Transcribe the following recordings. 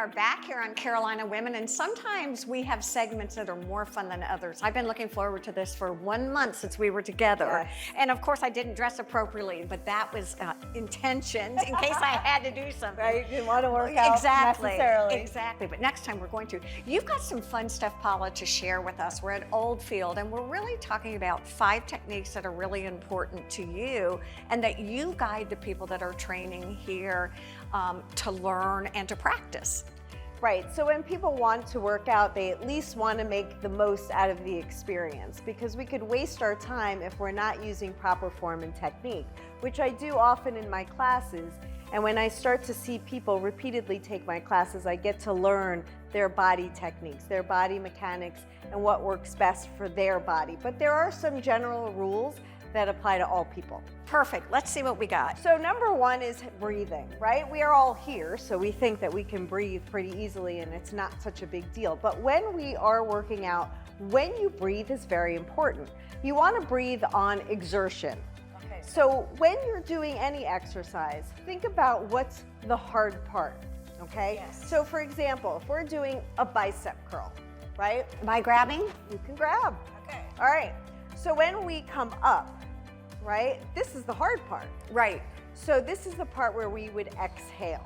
are back here on Carolina Women, and sometimes we have segments that are more fun than others. I've been looking forward to this for 1 month since we were together. Yes. And of course I didn't dress appropriately, but that was intentioned in case I had to do something. Right, you didn't want to work out necessarily. Exactly, but next time we're going to. You've got some fun stuff, Paula, to share with us. We're at Oldfield, and we're really talking about 5 techniques that are really important to you and that you guide the people that are training here to learn and to practice. Right, so when people want to work out, they at least want to make the most out of the experience, because we could waste our time if we're not using proper form and technique, which I do often in my classes. And when I start to see people repeatedly take my classes, I get to learn their body techniques, their body mechanics, and what works best for their body. But there are some general rules that apply to all people. Perfect, let's see what we got. So number 1 is breathing, right? We are all here, so we think that we can breathe pretty easily and it's not such a big deal. But when we are working out, when you breathe is very important. You want to breathe on exertion. Okay. So when you're doing any exercise, think about what's the hard part, okay? Yes. So for example, if we're doing a bicep curl, right? Am I grabbing? You can grab. Okay. All right, so when we come up, right, this is the hard part. Right. So this is the part where we would exhale,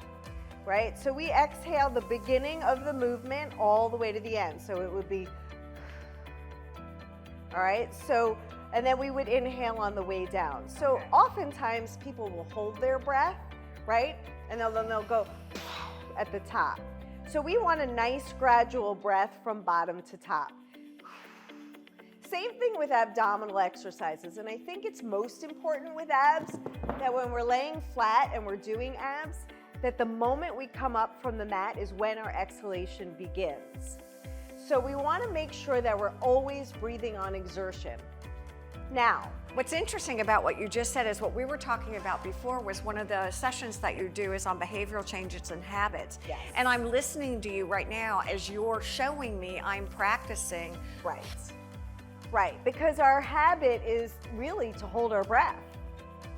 right? So we exhale the beginning of the movement all the way to the end. So it would be, all right, so, and then we would inhale on the way down. So Okay. oftentimes people will hold their breath, right? And then they'll go at the top. So we want a nice gradual breath from bottom to top. Same thing with abdominal exercises, and I think it's most important with abs that when we're laying flat and we're doing abs, that the moment we come up from the mat is when our exhalation begins. So we want to make sure that we're always breathing on exertion. Now, what's interesting about what you just said is what we were talking about before was one of the sessions that you do is on behavioral changes and habits. Yes. And I'm listening to you right now as you're showing me I'm practicing. right. Right, because our habit is really to hold our breath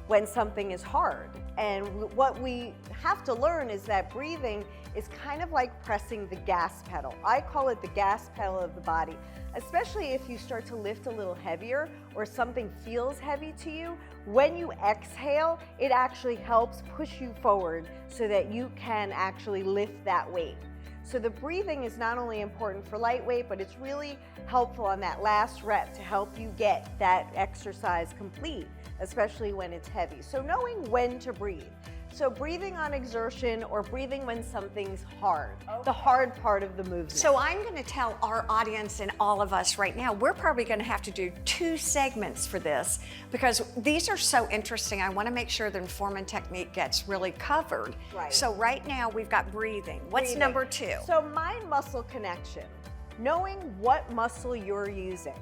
when something is hard. And what we have to learn is that breathing is kind of like pressing the gas pedal. I call it the gas pedal of the body, especially if you start to lift a little heavier or something feels heavy to you. When you exhale, it actually helps push you forward so that you can actually lift that weight. So the breathing is not only important for lightweight, but it's really helpful on that last rep to help you get that exercise complete, especially when it's heavy. So knowing when to breathe. So breathing on exertion or breathing when something's hard, the hard part of the movement. So I'm going to tell our audience and all of us right now, we're probably going to have to do 2 segments for this because these are so interesting. I want to make sure the form and technique gets really covered. Right. So right now we've got breathing. What's Breathing. number 2? So mind-muscle connection, knowing what muscle you're using.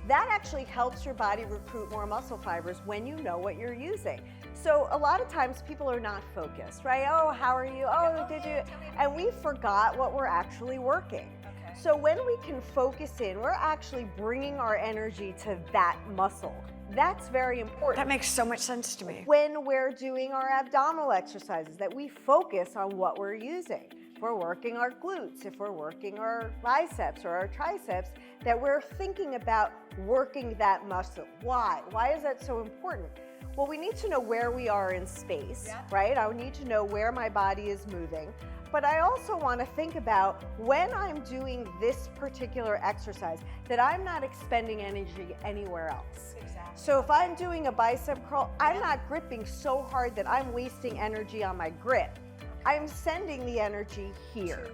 That actually helps your body recruit more muscle fibers when you know what you're using. So a lot of times people are not focused, right? Oh, how are you? Oh, did you? And we forgot what we're actually working. Okay. So when we can focus in, we're actually bringing our energy to that muscle. That's very important. That makes so much sense to me. When we're doing our abdominal exercises, that we focus on what we're using. If we're working our glutes, if we're working our biceps or our triceps, that we're thinking about working that muscle. Why? Why is that so important? Well, we need to know where we are in space, right? I need to know where my body is moving. But I also want to think about when I'm doing this particular exercise, that I'm not expending energy anywhere else. Exactly. So if I'm doing a bicep curl, I'm not gripping so hard that I'm wasting energy on my grip. I'm sending the energy here.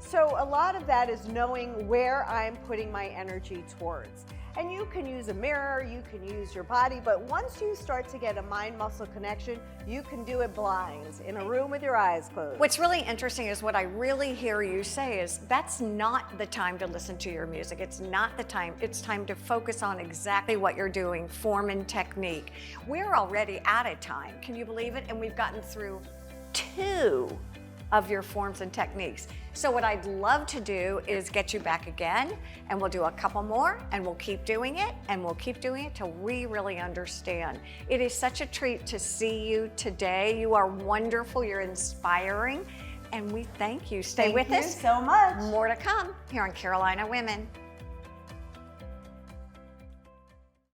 So a lot of that is knowing where I'm putting my energy towards. And you can use a mirror, you can use your body, but once you start to get a mind-muscle connection, you can do it blind, in a room with your eyes closed. What's really interesting is what I really hear you say is that's not the time to listen to your music. It's not the time. It's time to focus on exactly what you're doing, form and technique. We're already out of time. Can you believe it? And we've gotten through 2 of your forms and techniques. So what I'd love to do is get you back again, and we'll do a couple more, and we'll keep doing it, and we'll keep doing it till we really understand. It is such a treat to see you today. You are wonderful, you're inspiring, and we thank you. Stay with Thank us. you so much. More to come here on Carolina Women.